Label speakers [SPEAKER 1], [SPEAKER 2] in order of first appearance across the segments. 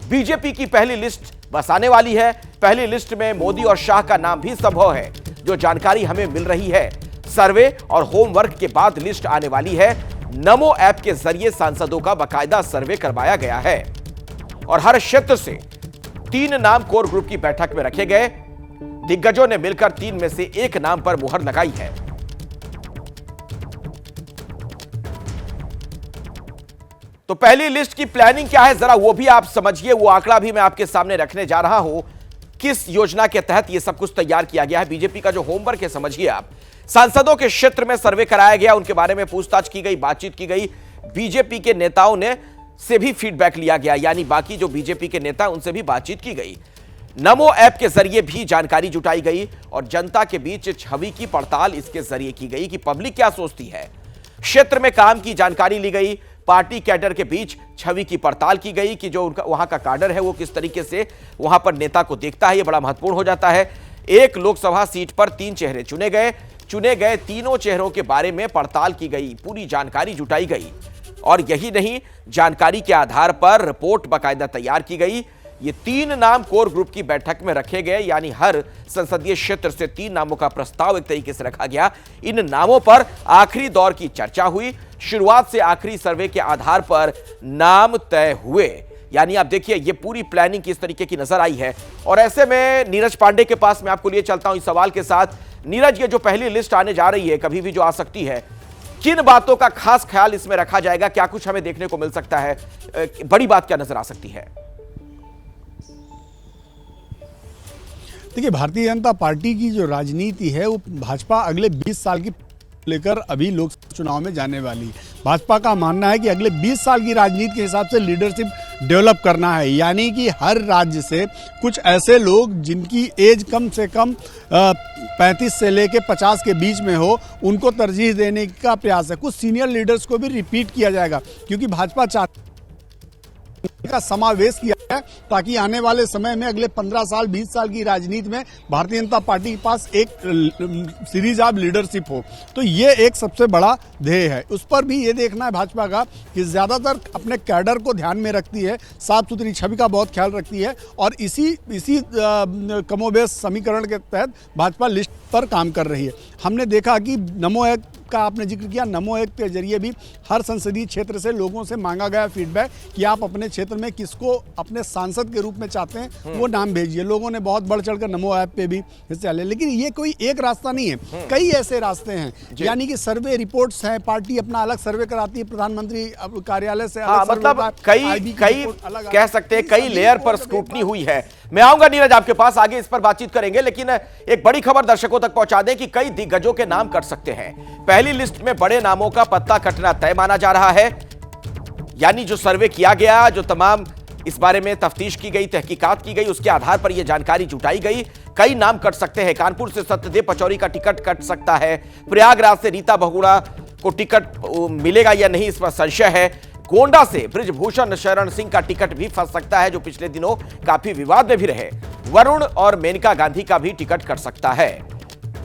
[SPEAKER 1] BJP की पहली list बस आने वाली है। पहली लिस्ट में मोदी और शाह का नाम भी संभव है। जो जानकारी हमें मिल रही है, सर्वे और होमवर्क के बाद लिस्ट आने वाली है। नमो ऐप के जरिए सांसदों का बाकायदा सर्वे करवाया गया है और हर क्षेत्र से 3 नाम कोर ग्रुप की बैठक में रखे गए। दिग्गजों ने मिलकर 3 में से एक नाम पर मुहर लगाई है। तो पहली लिस्ट की प्लानिंग क्या है, जरा वो भी आप समझिए। वो आंकड़ा भी मैं आपके सामने रखने जा रहा हूं। किस योजना के तहत यह सब कुछ तैयार किया गया है। बीजेपी का जो होमवर्क है, समझिए आप। सांसदों के क्षेत्र में सर्वे कराया गया, उनके बारे में पूछताछ की गई, बातचीत की गई। बीजेपी के नेताओं ने से भी फीडबैक लिया गया, यानी बाकी जो बीजेपी के नेता उनसे भी बातचीत की गई। नमो ऐप के जरिए भी जानकारी जुटाई गई और जनता के बीच छवि की पड़ताल इसके जरिए की गई कि पब्लिक क्या सोचती है। क्षेत्र में काम की जानकारी ली गई। पार्टी कैडर के बीच छवि की पड़ताल की गई कि जो उनका वहां का कैडर है वो किस तरीके से वहां पर नेता को देखता है। यह बड़ा महत्वपूर्ण हो जाता है। एक लोकसभा सीट पर 3 चेहरे चुने गए। तीनों चेहरों के बारे में पड़ताल की गई, पूरी जानकारी जुटाई गई और यही नहीं, जानकारी के आधार पर रिपोर्ट बाकायदा तैयार की गई। ये 3 नाम कोर ग्रुप की बैठक में रखे गए, यानी हर संसदीय क्षेत्र से 3 नामों का प्रस्ताव एक तरीके से रखा गया। इन नामों पर आखिरी दौर की चर्चा हुई। शुरुआत से आखिरी सर्वे के आधार पर नाम तय हुए। यानी आप देखिए, ये पूरी प्लानिंग किस तरीके की नजर आई है। और ऐसे में नीरज पांडे के पास मैं आपको लिए चलता हूं इस सवाल के साथ। नीरज, ये जो पहली लिस्ट आने जा रही है, कभी भी जो आ सकती है, किन बातों का खास ख्याल इसमें रखा जाएगा? क्या कुछ हमें देखने को मिल सकता है? बड़ी बात क्या नजर आ सकती है?
[SPEAKER 2] देखिए, भारतीय जनता पार्टी की जो राजनीति है वो भाजपा अगले 20 साल की लेकर अभी लोकसभा चुनाव में जाने वाली। भाजपा का मानना है कि अगले 20 साल की राजनीति के हिसाब से लीडरशिप डेवलप करना है, यानी कि हर राज्य से कुछ ऐसे लोग जिनकी एज कम से कम 35 से लेकर 50 के बीच में हो, उनको तरजीह देने का प्रयास है। कुछ सीनियर लीडर्स को भी रिपीट किया जाएगा, क्योंकि भाजपा चाहती का समावेश किया है ताकि आने वाले समय में अगले 15 साल 20 साल की राजनीति में भारतीय जनता पार्टी के पास एक सीरीज ऑफ लीडरशिप हो। तो ये एक सबसे बड़ा ध्येय है। उस पर भी ये देखना है भाजपा का कि ज्यादातर अपने कैडर को ध्यान में रखती है, साफ सुथरी छवि का बहुत ख्याल रखती है और इसी कमोबेश समीकरण के तहत भाजपा लिस्ट पर काम कर रही है। हमने देखा कि नमो ऐप का आपने जिक्र किया, नमो ऐप के जरिए भी हर संसदीय क्षेत्र से लोगों से मांगा गया फीडबैक कि आप अपने क्षेत्र में किसको अपने सांसद के रूप में चाहते हैं, वो नाम भेजिए। लोगों ने बहुत बढ़ चढ़कर नमो ऐप पे भी हिस्सा लिया। लेकिन ये कोई एक रास्ता नहीं है, कई ऐसे रास्ते हैं। यानी कि सर्वे रिपोर्ट्स हैं, पार्टी अपना अलग सर्वे कराती है, प्रधानमंत्री कार्यालय से अलग
[SPEAKER 1] मतलब कई कह सकते हैं कई लेयर पर स्क्रूटनी हुई है। मैं आऊंगा नीरज आपके पास, आगे इस पर बातचीत करेंगे। लेकिन एक बड़ी खबर दर्शकों तक पहुंचा दें कि कई दिग्गजों के नाम कट सकते हैं। पहली लिस्ट में बड़े नामों का पत्ता कटना तय माना जा रहा है। यानी जो सर्वे किया गया, जो तमाम इस बारे में तफ्तीश की गई, तहकीकात की गई, उसके आधार पर यह जानकारी जुटाई गई। कई नाम कट सकते हैं। कानपुर से सत्यदेव पचौरी का टिकट कट सकता है। प्रयागराज से रीता बहुगुणा को टिकट मिलेगा या नहीं, इस पर संशय है। गोंडा से बृजभूषण शरण सिंह का टिकट भी फंस सकता है, जो पिछले दिनों काफी विवाद में भी रहे। वरुण और मेनका गांधी का भी टिकट कट सकता है।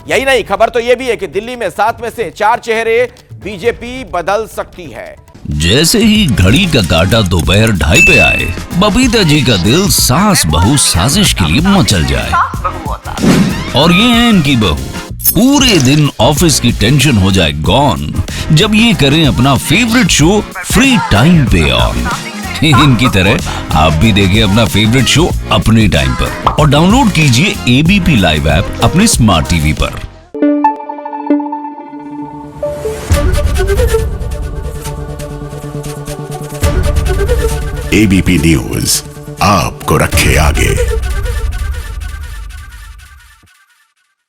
[SPEAKER 1] यही नहीं, खबर तो यह भी है कि दिल्ली में 7 में से 4 चेहरे बीजेपी बदल सकती है।
[SPEAKER 3] जैसे ही घड़ी का काटा दोपहर 2:30 पे आए, बबीता जी का दिल सास बहू साजिश के लिए मचल जाए। और ये है इनकी बहू, पूरे दिन ऑफिस की टेंशन हो जाए गॉन जब ये करें अपना फेवरेट शो फ्री टाइम पे ऑन। इनकी तरह आप भी देखिए अपना फेवरेट शो अपने टाइम पर और डाउनलोड कीजिए एबीपी लाइव ऐप अपने स्मार्ट टीवी पर।
[SPEAKER 4] एबीपी न्यूज आपको रखे आगे।